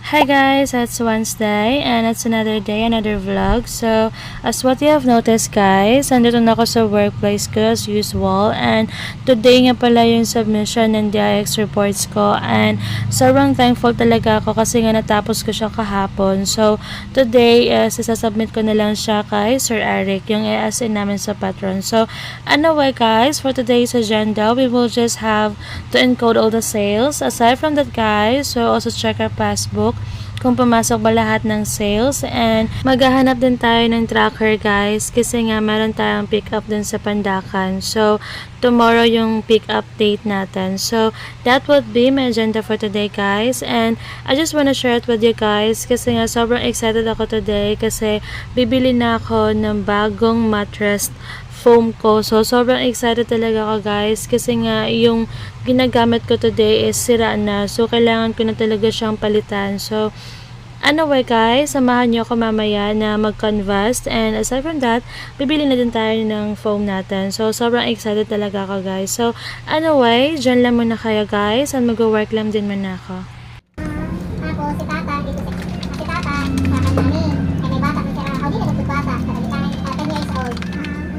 Hi guys, it's Wednesday and it's another day, another vlog. So, as what you have noticed guys, andito na ako sa workplace ko as usual, and today nga pala yung submission ng DIX reports ko, and sobrang thankful talaga ako kasi nga natapos ko siya kahapon. So, today isasubmit ko na lang siya kay Sir Eric, yung ASN namin sa Patron. So, anyway guys, for today's agenda, we will just have to encode all the sales. Aside from that guys, so also check our passbook kung pumasok ba lahat ng sales, and maghahanap din tayo ng tracker guys kasi nga meron tayong pick up din sa Pandakan. So tomorrow yung pick up date natin. So that would be my agenda for today guys, and I just wanna share it with you guys kasi nga sobrang excited ako today kasi bibili na ako ng bagong mattress foam ko. So, sobrang excited talaga ako guys kasi nga yung ginagamit ko today is sira na. So, kailangan ko na talaga siyang palitan. So, anyway guys, samahan niyo ako mamaya na mag-canvas, and aside from that, bibili na din tayo ng foam natin. So, sobrang excited talaga ako guys. So, anyway, dyan lang muna kayo guys, and mag-work lang din muna ako. Ako, si Tata, dito si Tata, sa kanani. Kaya may bata, kasi ako din nagbata, nakalitan 10 years old.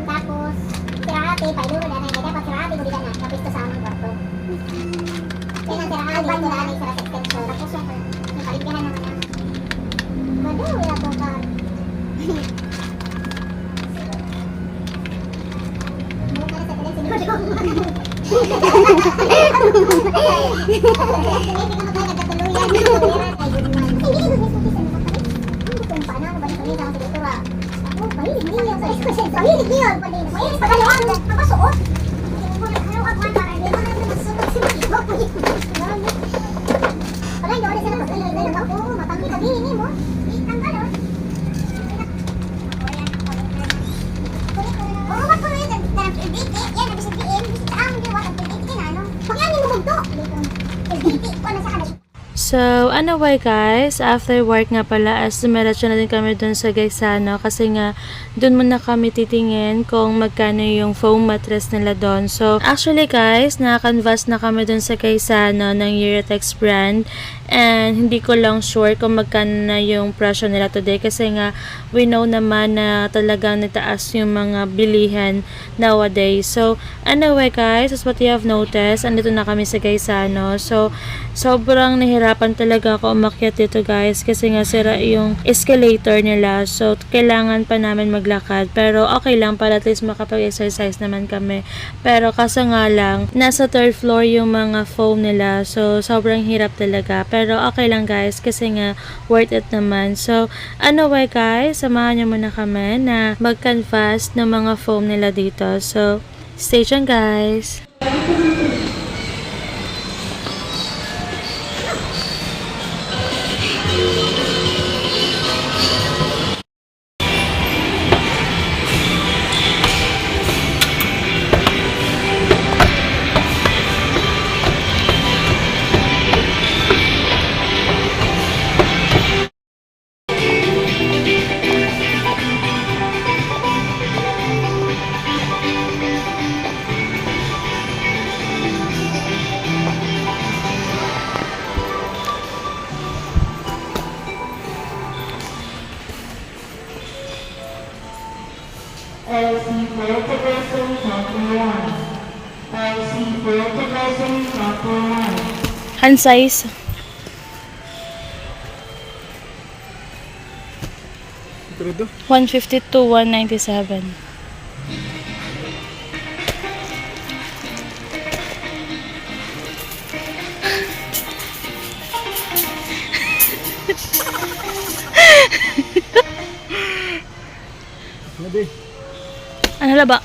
Tapos, si Rahati, pailulo na rin, dapat si Rahati, bulikan na, kapis to sa aming kwarto. Kaya ang si Rahati, dito na rin sa extension. Tapos, yung kalimpihan naman na. Bado, wala po ka. Buka na sa tuloy, sinulong. So, anyway guys, after work nga pala, as dumiretso na din kami dun sa Gaisano kasi nga dun muna kami titingin kung magkano yung foam mattress nila dun. So, actually guys, naka-canvas na kami dun sa Gaisano ng Eurotex brand, and hindi ko lang sure kung magkano na yung presyo nila today kasi nga we know naman na talagang nataas yung mga bilihan nowadays. So, anyway guys, as what you have noticed, andito na kami sa Gaisano. So, sobrang nahirapan talaga ako umakyat dito guys kasi nga sira yung escalator nila. So, kailangan pa namin maglakad. Pero okay lang para at least makapag-exercise naman kami. Pero kaso nga lang, nasa third floor yung mga foam nila. So, sobrang hirap talaga. Pero okay lang guys kasi nga worth it naman. So, anyway guys, samahan nyo muna kami na mag-canvas ng mga foam nila dito. So, stay tuned guys! Hand size. Ito 150 to 197. Nabi. Ano na ba?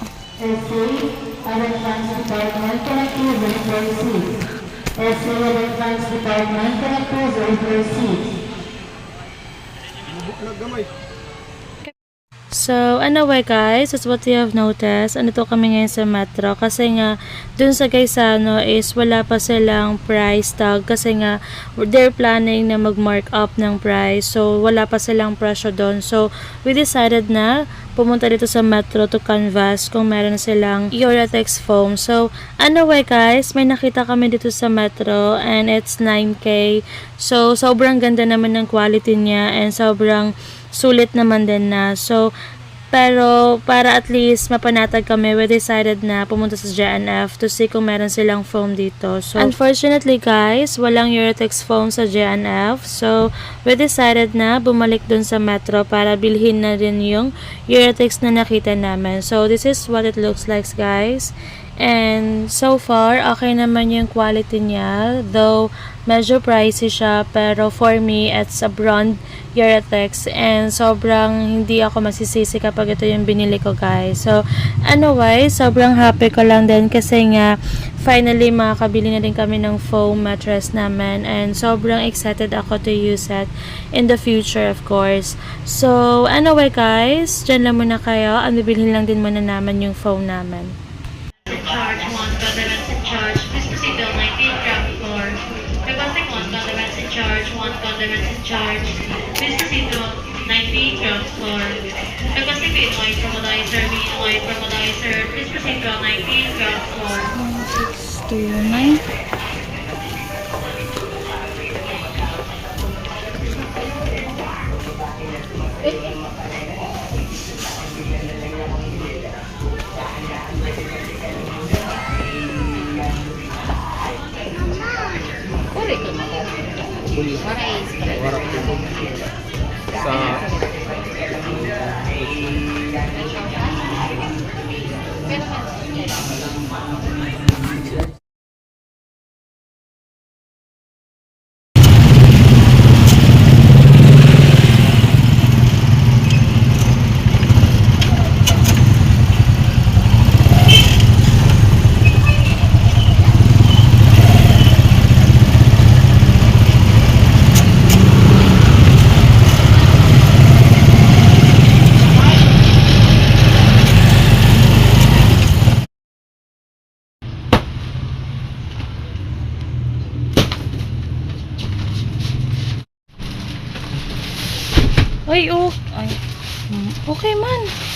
So, anyway guys, as what you have noticed, ano to kami ngayon sa Metro kasi nga, dun sa Gaisano is wala pa silang price tag kasi nga, they're planning na mag-mark up ng price. So, wala pa silang presyo doon. So, we decided na pumunta dito sa Metro to canvas kung meron silang Uratex foam. So, anyway guys, may nakita kami dito sa Metro and it's 9K. So, sobrang ganda naman ng quality niya and sobrang sulit naman din na. So, pero para at least mapanatag kami, we decided na pumunta sa JNF to see kung meron silang foam dito. So, unfortunately guys, walang Uratex foam sa JNF. So, we decided na bumalik dun sa Metro para bilhin na rin yung Uratex na nakita namin. So, this is what it looks like guys. And so far, okay naman yung quality niya. Though, medyo pricey siya. Pero for me, it's a brand Uratex. And sobrang hindi ako masisisi kapag ito yung binili ko guys. So, anyway, sobrang happy ko lang din kasi nga, finally makakabili na din kami ng foam mattress namin. And sobrang excited ako to use it in the future of course. So, anyway guys, dyan lang muna kayo. Ang bibilhin lang din muna naman yung foam namin. Charge 1 condiments in charge, Despacito 19 ground floor. Requesting 1 condiments in charge, 1 condiments in charge, Despacito 19 ground floor. Requesting bean white promodizer, Despacito 19 ground floor. 629. Sa Ay, oh. Ay. Okay man.